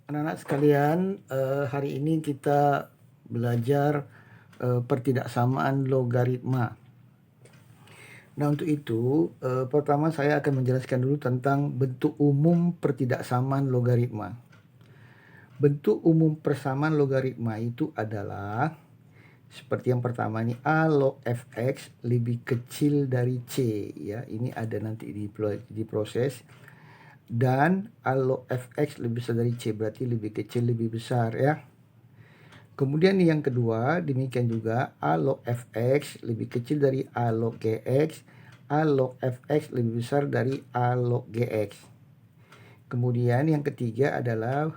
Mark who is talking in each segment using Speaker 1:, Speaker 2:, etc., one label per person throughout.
Speaker 1: Anak-anak sekalian, hari ini kita belajar pertidaksamaan logaritma. Nah, untuk itu, pertama saya akan menjelaskan dulu tentang bentuk umum pertidaksamaan logaritma. Bentuk umum persamaan logaritma itu adalah seperti yang pertama ini, A log fx lebih kecil dari C, ya. Ini ada nanti di proses. Dan A log fx lebih besar dari C, berarti lebih kecil lebih besar, ya. Kemudian yang kedua, demikian juga A log fx lebih kecil dari A log gx, A log fx lebih besar dari A log gx. Kemudian yang ketiga adalah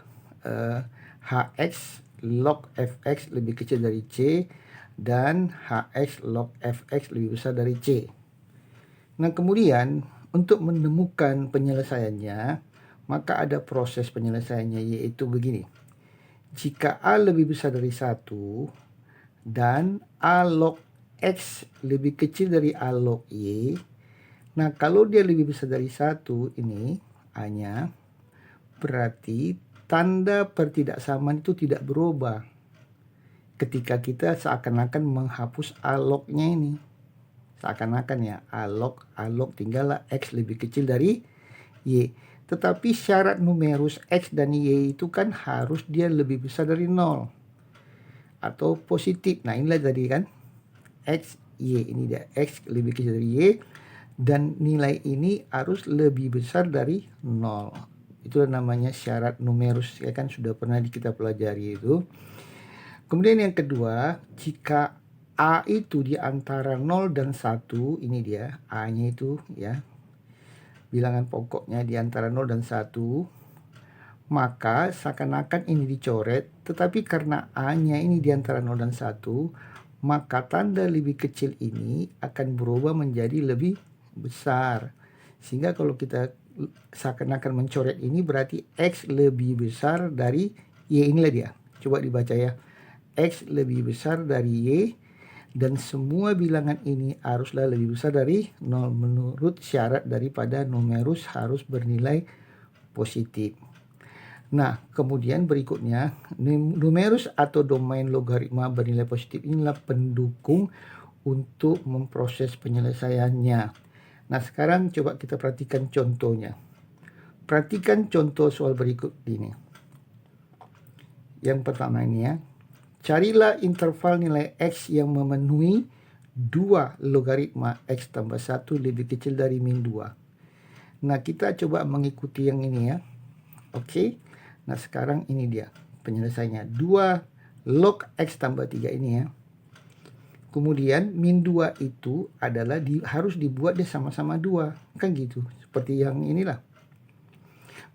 Speaker 1: hx log fx lebih kecil dari C dan hx log fx lebih besar dari C. Nah, kemudian untuk menemukan penyelesaiannya, maka ada proses penyelesaiannya, yaitu begini. Jika A lebih besar dari 1 dan A log X lebih kecil dari A log Y, nah kalau dia lebih besar dari 1 ini A-nya, berarti tanda pertidaksamaan itu tidak berubah ketika kita seakan-akan menghapus A log-nya ini. Seakan-akan ya, A log tinggallah X lebih kecil dari Y. Tetapi syarat numerus X dan Y itu kan harus dia lebih besar dari 0 atau positif. Nah, inilah tadi kan X, Y. Ini dia, X lebih kecil dari Y dan nilai ini harus lebih besar dari 0. Itulah namanya syarat numerus, ya kan, sudah pernah kita pelajari itu. Kemudian yang kedua, jika A itu di antara 0 dan 1, ini dia A-nya itu ya, bilangan pokoknya di antara 0 dan 1, maka seakan-akan ini dicoret, tetapi karena A-nya ini di antara 0 dan 1, maka tanda lebih kecil ini akan berubah menjadi lebih besar. Sehingga kalau kita seakan-akan mencoret ini berarti X lebih besar dari Y. Inilah dia. Coba dibaca ya. X lebih besar dari Y dan semua bilangan ini haruslah lebih besar dari 0 menurut syarat daripada numerus harus bernilai positif. Nah, kemudian berikutnya, numerus atau domain logaritma bernilai positif inilah pendukung untuk memproses penyelesaiannya. Nah, sekarang coba kita perhatikan contohnya. Perhatikan contoh soal berikut ini. Yang pertama ini ya. Carilah interval nilai X yang memenuhi 2 logaritma X tambah 1 lebih kecil dari min 2. Nah, kita coba mengikuti yang ini ya. Oke. Nah, sekarang ini dia penyelesaiannya. 2 log X tambah 3 ini ya. Kemudian min 2 itu adalah harus dibuat dia sama-sama 2. Kan gitu. Seperti yang inilah.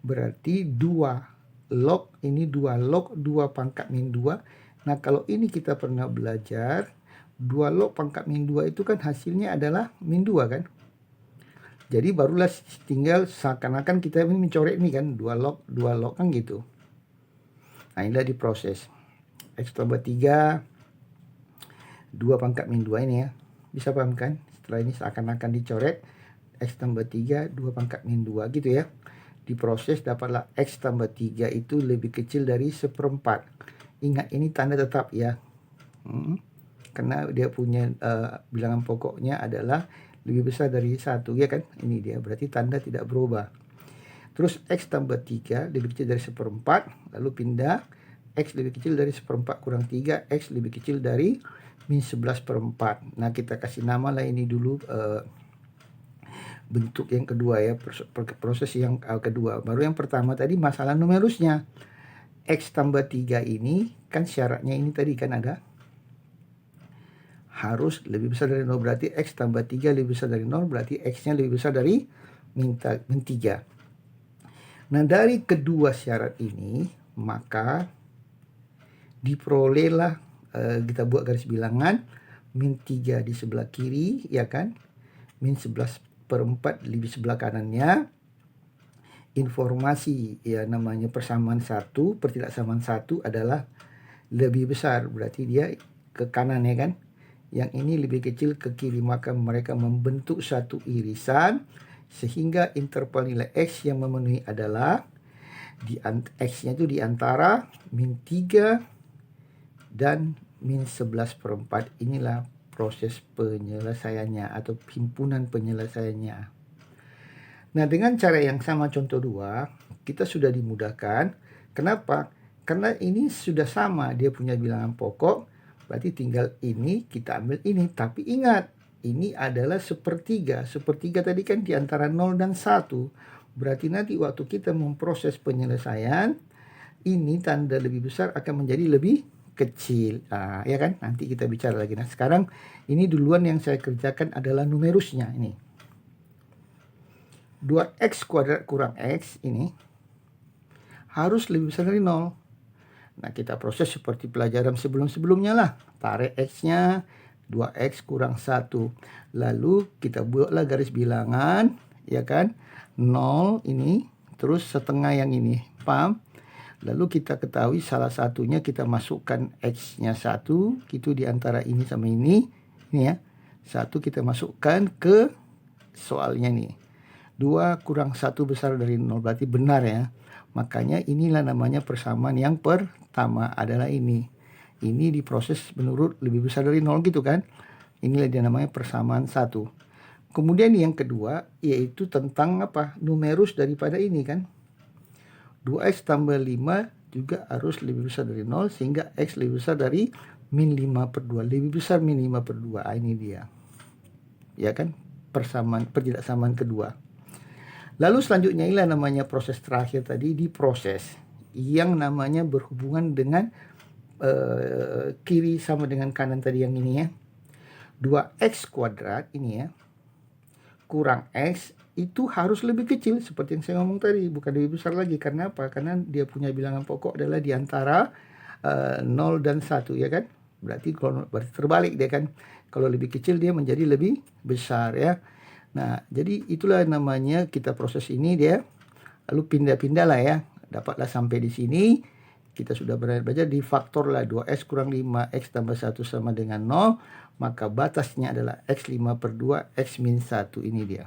Speaker 1: Berarti 2 log, ini 2 log 2 pangkat min 2. Nah, kalau ini kita pernah belajar, 2 log pangkat min 2 itu kan hasilnya adalah min 2 kan. Jadi barulah tinggal seakan-akan kita ini mencoret ini kan, 2 log kan gitu. Nah, inilah diproses. X tambah 3, 2 pangkat min 2 ini ya. Bisa paham kan? Setelah ini seakan-akan dicoret, X tambah 3, 2 pangkat min 2 gitu ya. Diproses dapatlah X tambah 3 itu lebih kecil dari 1/4. Ingat ini tanda tetap ya. Karena dia punya bilangan pokoknya adalah lebih besar dari 1 ya kan. Ini dia, berarti tanda tidak berubah. Terus X tambah 3 lebih kecil dari 1/4. Lalu pindah X lebih kecil dari 1/4 kurang 3. X lebih kecil dari min 11/4. Nah, kita kasih nama lah ini dulu bentuk yang kedua ya, proses yang kedua. Baru yang pertama tadi masalah numerusnya. X tambah 3 ini kan syaratnya ini tadi kan ada harus lebih besar dari 0, berarti X tambah 3 lebih besar dari 0, berarti X-nya lebih besar dari min 3. Nah, dari kedua syarat ini maka diperolehlah kita buat garis bilangan min 3 di sebelah kiri ya kan, min 11/4 di sebelah kanannya. Informasi ya namanya persamaan 1, pertidaksamaan 1 adalah lebih besar, berarti dia ke kanan ya kan. Yang ini lebih kecil ke kiri, maka mereka membentuk satu irisan sehingga interval nilai X yang memenuhi adalah X-nya itu di antara min 3 dan min 11/4. Inilah proses penyelesaiannya atau himpunan penyelesaiannya. Nah, dengan cara yang sama contoh 2, kita sudah dimudahkan. Kenapa? Karena ini sudah sama, dia punya bilangan pokok, berarti tinggal ini kita ambil ini. Tapi ingat, ini adalah sepertiga. Sepertiga tadi kan di antara 0 dan 1. Berarti nanti waktu kita memproses penyelesaian, ini tanda lebih besar akan menjadi lebih kecil. Ya kan? Nanti kita bicara lagi. Nah, sekarang ini duluan yang saya kerjakan adalah numerusnya ini. 2x kuadrat kurang x ini harus lebih besar dari 0. Nah, kita proses seperti pelajaran sebelum-sebelumnya lah. Tarik x-nya, 2x kurang 1. Lalu kita buatlah garis bilangan, ya kan? 0 ini, terus setengah yang ini. Paham? Lalu kita ketahui salah satunya kita masukkan x-nya 1. Itu di antara ini sama ini. Ini ya. 1 kita masukkan ke soalnya nih. 2 kurang 1 besar dari 0, berarti benar ya. Makanya inilah namanya persamaan yang pertama adalah ini. Ini diproses menurut lebih besar dari 0 gitu kan. Inilah dia namanya persamaan 1. Kemudian yang kedua yaitu tentang apa? Numerus daripada ini kan. 2x tambah 5 juga harus lebih besar dari 0 sehingga x lebih besar dari min 5/2. Lebih besar min 5/2. Ini dia. Ya kan? Pertidaksamaan kedua. Lalu selanjutnya inilah namanya proses terakhir tadi, diproses. Yang namanya berhubungan dengan kiri sama dengan kanan tadi yang ini ya. 2x kuadrat ini ya, kurang x itu harus lebih kecil. Seperti yang saya ngomong tadi, bukan lebih besar lagi. Karena apa? Karena dia punya bilangan pokok adalah di antara 0 dan 1 ya kan. Berarti terbalik dia kan. Kalau lebih kecil dia menjadi lebih besar ya. Nah, jadi itulah namanya kita proses ini dia. Lalu pindah-pindah lah ya. Dapatlah sampai di sini. Kita sudah belajar di faktor lah. 2x kurang 5, x tambah 1 sama dengan 0. Maka batasnya adalah x 5/2, x min 1. Ini dia.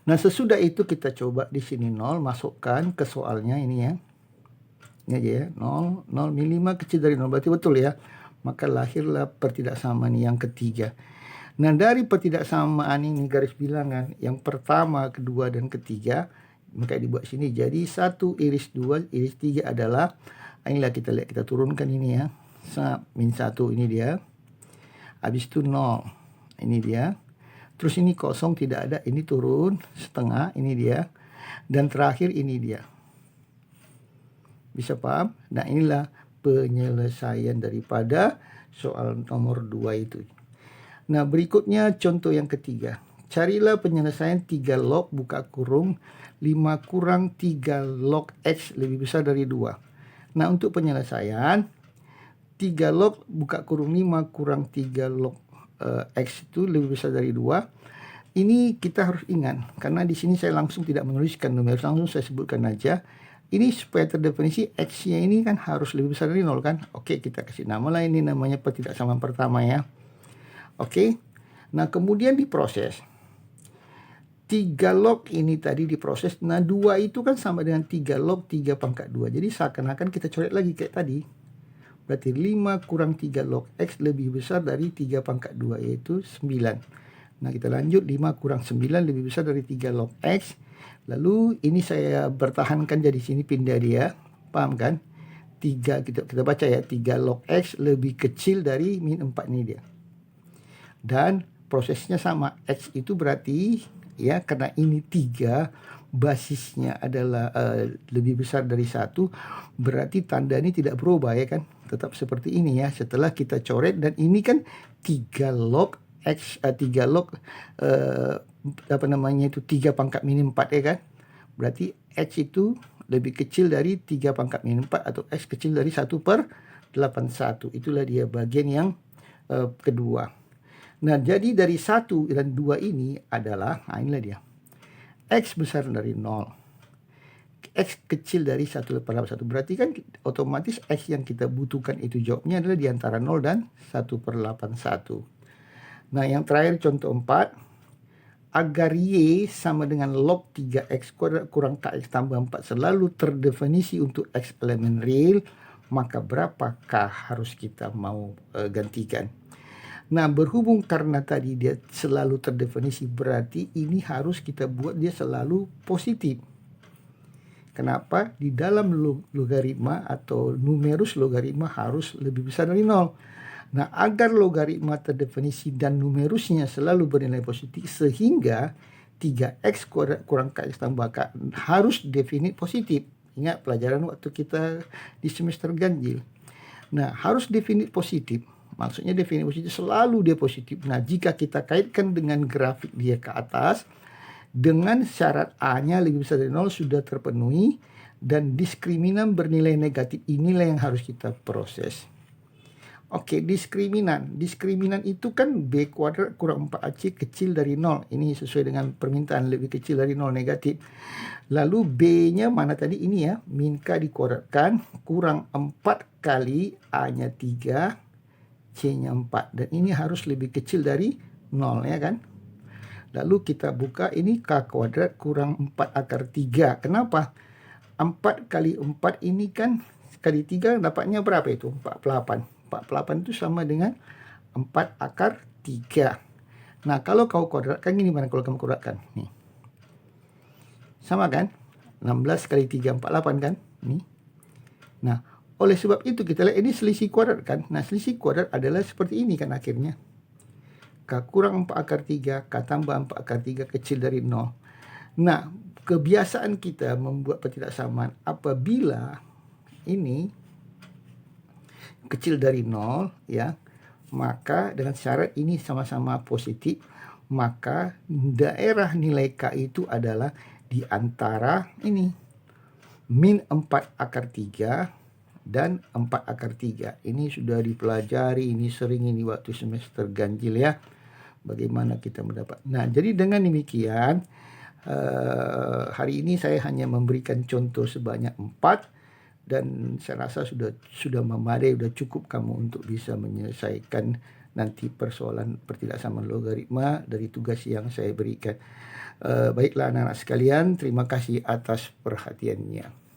Speaker 1: Nah, sesudah itu kita coba di sini 0. Masukkan ke soalnya ini ya. Ini aja ya. 0 min 5 kecil dari 0. Berarti betul ya. Maka lahirlah pertidaksamaan yang ketiga. Nah, dari pertidaksamaan ini garis bilangan yang pertama, kedua, dan ketiga, maka dibuat sini jadi 1 iris 2 iris 3 adalah, inilah kita lihat, kita turunkan ini ya, min 1 ini dia, habis itu 0 ini dia, terus ini kosong tidak ada, ini turun setengah, ini dia, dan terakhir ini dia. Bisa paham? Nah, inilah penyelesaian daripada soal nomor 2 itu. Nah, berikutnya contoh yang ketiga. Carilah penyelesaian 3 log buka kurung 5 kurang 3 log x lebih besar dari 2. Nah, untuk penyelesaian 3 log buka kurung 5 kurang 3 log x itu lebih besar dari 2. Ini kita harus ingat, karena di sini saya langsung tidak menuliskan numerus, langsung saya sebutkan aja. Ini supaya terdefinisi x-nya ini kan harus lebih besar dari 0 kan. Oke, kita kasih nama lah, ini namanya pertidaksamaan pertama ya. Oke, nah kemudian diproses. 3 log ini tadi diproses. Nah, 2 itu kan sama dengan 3 log 3 pangkat 2. Jadi seakan-akan kita coret lagi kayak tadi. Berarti 5 kurang 3 log x lebih besar dari 3 pangkat 2, yaitu 9. Nah, kita lanjut. 5 kurang 9 lebih besar dari 3 log x. Lalu ini saya bertahankan jadi sini, pindah dia. Paham kan? 3, kita baca ya. 3 log x lebih kecil dari min 4 ini dia. Dan prosesnya sama, x itu berarti ya, karena ini 3 basisnya adalah lebih besar dari 1, berarti tanda ini tidak berubah ya kan, tetap seperti ini ya. Setelah kita coret, dan ini kan 3 log x, 3 log apa namanya itu 3 pangkat min 4 ya kan, berarti x itu lebih kecil dari 3 pangkat min 4 atau x kecil dari 1/81. Itulah dia bagian yang kedua. Nah, jadi dari 1 dan 2 ini adalah, nah inilah dia, x besar dari 0, x kecil dari 1/81. Berarti kan otomatis x yang kita butuhkan itu jawabnya adalah di antara 0 dan 1/81. Nah, yang terakhir contoh 4, agar Y sama dengan log 3X kuadrat kurang KX tambah 4 selalu terdefinisi untuk X elemen real, maka berapakah harus kita mau gantikan? Nah, berhubung karena tadi dia selalu terdefinisi, berarti ini harus kita buat dia selalu positif. Kenapa? Di dalam logaritma atau numerus logaritma harus lebih besar dari 0. Nah, agar logaritma terdefinisi dan numerusnya selalu bernilai positif, sehingga 3x kuadrat kurang kx tambah k harus definit positif. Ingat pelajaran waktu kita di semester ganjil. Nah, harus definit positif. Maksudnya definit positif selalu dia positif. Nah, jika kita kaitkan dengan grafik dia ke atas, dengan syarat A-nya lebih besar dari 0 sudah terpenuhi, dan diskriminan bernilai negatif, inilah yang harus kita proses. Oke, diskriminan. Diskriminan itu kan B kuadrat kurang 4AC kecil dari 0. Ini sesuai dengan permintaan lebih kecil dari 0 negatif. Lalu B-nya mana tadi? Ini ya, min K dikuadratkan kurang 4 kali A-nya 3, C-nya 4. Dan ini harus lebih kecil dari 0 ya kan? Lalu kita buka ini K kuadrat kurang 4 akar 3. Kenapa? 4 kali 4 ini kan kali 3 dapatnya berapa itu? 48. 48 itu sama dengan 4 akar 3. Nah, kalau kau kuadratkan ini mana kalau kamu kuadratkan? Nih. Sama kan? 16 kali 3, 48 kan? Nih. Nah, oleh sebab itu kita lihat ini selisih kuadrat kan? Nah, selisih kuadrat adalah seperti ini kan akhirnya. K kurang 4 akar 3, K tambah 4 akar 3 kecil dari 0. Nah, kebiasaan kita membuat pertidaksamaan apabila ini kecil dari 0 ya, maka dengan syarat ini sama-sama positif, maka daerah nilai K itu adalah di antara ini min 4 akar 3 dan 4 akar 3. Ini sudah dipelajari, ini sering ini waktu semester ganjil ya, bagaimana kita mendapat. Nah, jadi dengan demikian hari ini saya hanya memberikan contoh sebanyak 4, dan saya rasa sudah memadai, sudah cukup kamu untuk bisa menyelesaikan nanti persoalan pertidaksamaan logaritma dari tugas yang saya berikan. Baiklah anak-anak sekalian, terima kasih atas perhatiannya.